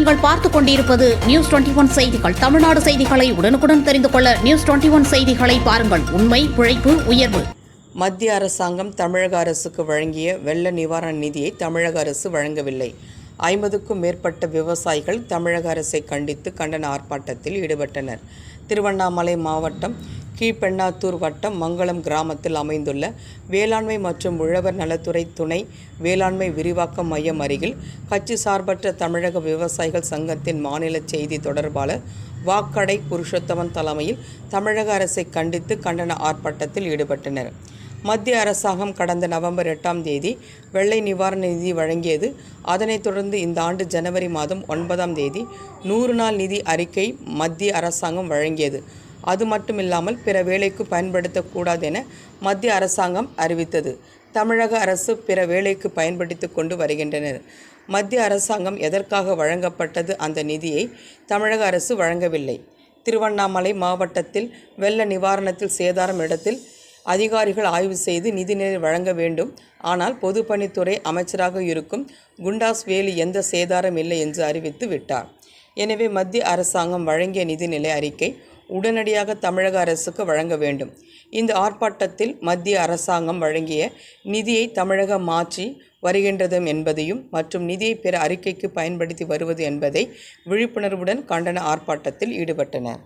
நீங்கள் பார்த்துக் கொண்டிருப்பது நியூஸ் 21 செய்திகள். தமிழ்நாடு செய்திகளை உடனுக்குடன் தெரிந்து கொள்ள நியூஸ் 21 செய்திகளை பாருங்கள். உண்மை, உழைப்பு, உயர்வு. மத்திய அரசாங்கம் தமிழக அரசுக்கு வழங்கிய வெள்ள நிவாரண நிதியை தமிழக அரசு வழங்கவில்லை. 50க்கும் மேற்பட்ட விவசாயிகள் தமிழக அரசை கண்டித்து கண்டன ஆர்ப்பாட்டத்தில் ஈடுபட்டனர். திருவண்ணாமலை மாவட்டம் கீழ்பெண்ணாத்தூர் வட்டம் மங்களம் கிராமத்தில் அமைந்துள்ள வேளாண்மை மற்றும் உழவர் நலத்துறை துணை வேளாண்மை விரிவாக்க மையம் அருகில் கட்சி சார்பற்ற தமிழக விவசாயிகள் சங்கத்தின் மாநில செய்தி தொடர்பாளர் வாக்கடை புருஷோத்தமன் தலைமையில் தமிழக அரசை கண்டித்து கண்டன ஆர்ப்பாட்டத்தில் ஈடுபட்டனர். மத்திய அரசாங்கம் கடந்த நவம்பர் 8ஆம் தேதி வெள்ள நிவாரண நிதி வழங்கியது. அதனைத் தொடர்ந்து இந்த ஆண்டு ஜனவரி மாதம் 9ஆம் தேதி 100 நாள் நிதி அறிக்கை மத்திய அரசாங்கம் வழங்கியது. அது மட்டுமில்லாமல் பிற வேலைக்கு பயன்படுத்தக்கூடாது என மத்திய அரசாங்கம் அறிவித்தது. தமிழக அரசு பிற வேலைக்கு பயன்படுத்தி கொண்டு வருகின்றனர். மத்திய அரசாங்கம் எதற்காக வழங்கப்பட்டது அந்த நிதியை தமிழக அரசு வழங்கவில்லை. திருவண்ணாமலை மாவட்டத்தில் வெள்ள நிவாரணத்தில் சேதாரம் இடத்தில் அதிகாரிகள் ஆய்வு செய்து நிதிநிலை வழங்க வேண்டும். ஆனால் பொதுப்பணித்துறை அமைச்சராக இருக்கும் குண்டாஸ் வேலு எந்த சேதாரம் இல்லை என்று அறிவித்து விட்டார். எனவே மத்திய அரசாங்கம் வழங்கிய நிதிநிலை அறிக்கை உடனடியாக தமிழக அரசுக்கு வழங்க வேண்டும். இந்த ஆர்ப்பாட்டத்தில் மத்திய அரசாங்கம் வழங்கிய நிதியை தமிழகம் மாற்றி வருகின்றது என்பதையும் மற்றும் நிதியை பிற அறிக்கைக்கு பயன்படுத்தி வருவது என்பதை விழிப்புணர்வுடன் கண்டன ஆர்ப்பாட்டத்தில் ஈடுபட்டனர்.